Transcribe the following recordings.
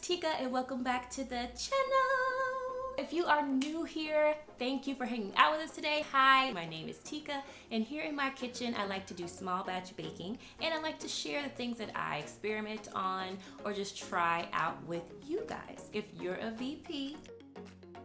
Tika and welcome back to the channel. If you are new here, thank you for hanging out with us today. Hi, my name is Tika, and here in my kitchen I like to do small batch baking, and I like to share the things that I experiment on or just try out with you guys. If you're a VP,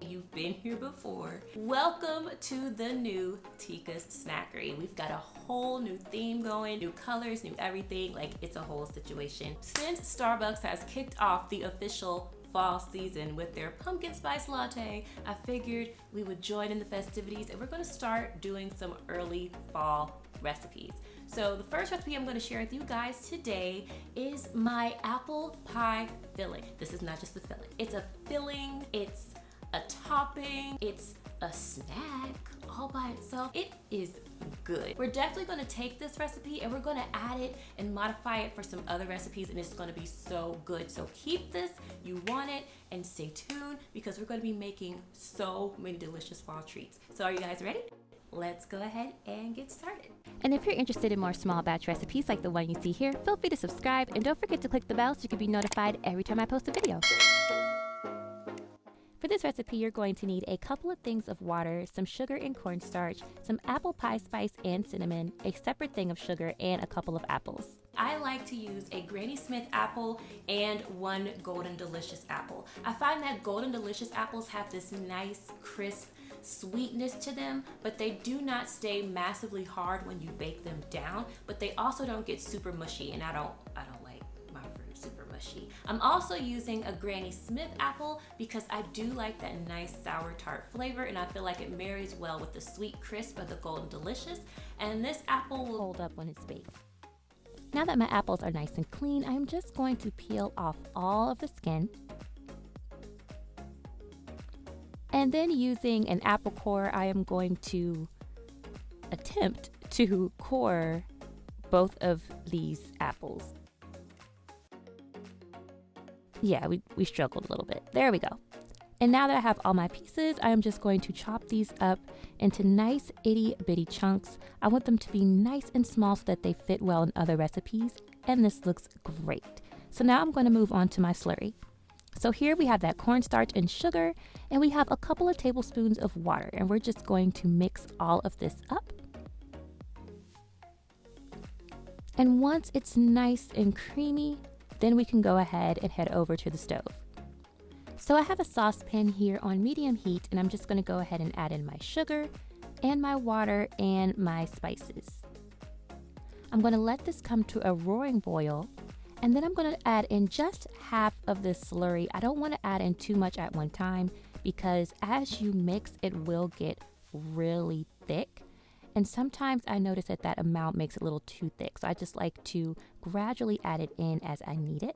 you've been here before, welcome to the new Tika's Snackery. We've got a whole new theme going, new colors, new everything, like it's a whole situation. Since Starbucks has kicked off the official fall season with their pumpkin spice latte, I figured we would join in the festivities and we're gonna start doing some early fall recipes. So the first recipe I'm gonna share with you guys today is my apple pie filling. This is not just a filling, it's a filling, it's a topping, it's a snack all by itself. It is good. We're definitely gonna take this recipe and we're gonna add it and modify it for some other recipes, and it's gonna be so good. So keep this, you want it, and stay tuned because we're gonna be making so many delicious fall treats. So are you guys ready? Let's go ahead and get started. And if you're interested in more small batch recipes like the one you see here, feel free to subscribe and don't forget to click the bell so you can be notified every time I post a video. For this recipe, you're going to need a couple of things of water, some sugar and cornstarch, some apple pie spice and cinnamon, a separate thing of sugar, and a couple of apples. I like to use a Granny Smith apple and one Golden Delicious apple. I find that Golden Delicious apples have this nice, crisp sweetness to them, but they do not stay massively hard when you bake them down, but they also don't get super mushy, and I don't like my fruit super mushy. I'm also using a Granny Smith apple because I do like that nice sour tart flavor, and I feel like it marries well with the sweet crisp of the Golden Delicious, and this apple will hold up when it's baked. Now that my apples are nice and clean, I'm just going to peel off all of the skin. And then using an apple core, I am going to attempt to core both of these apples. Yeah, we struggled a little bit. There we go. And now that I have all my pieces, I am just going to chop these up into nice itty bitty chunks. I want them to be nice and small so that they fit well in other recipes, and this looks great. So now I'm going to move on to my slurry. So here we have that cornstarch and sugar, and we have a couple of tablespoons of water, and we're just going to mix all of this up. And once it's nice and creamy, then we can go ahead and head over to the stove. So I have a saucepan here on medium heat, and I'm just going to go ahead and add in my sugar and my water and my spices. I'm going to let this come to a roaring boil, and then I'm going to add in just half of this slurry. I don't want to add in too much at one time because as you mix, it will get really thick. And sometimes I notice that that amount makes it a little too thick. So I just like to gradually add it in as I need it.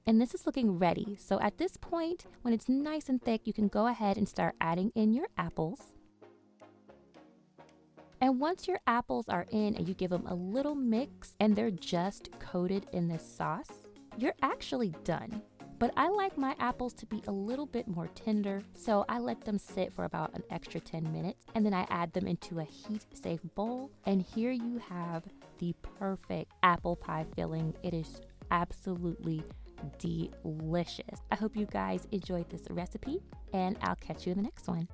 And this is looking ready. So at this point, when it's nice and thick, you can go ahead and start adding in your apples. And once your apples are in and you give them a little mix and they're just coated in this sauce, you're actually done. But I like my apples to be a little bit more tender, so I let them sit for about an extra 10 minutes, and then I add them into a heat-safe bowl. And here you have the perfect apple pie filling. It is absolutely delicious. I hope you guys enjoyed this recipe, and I'll catch you in the next one.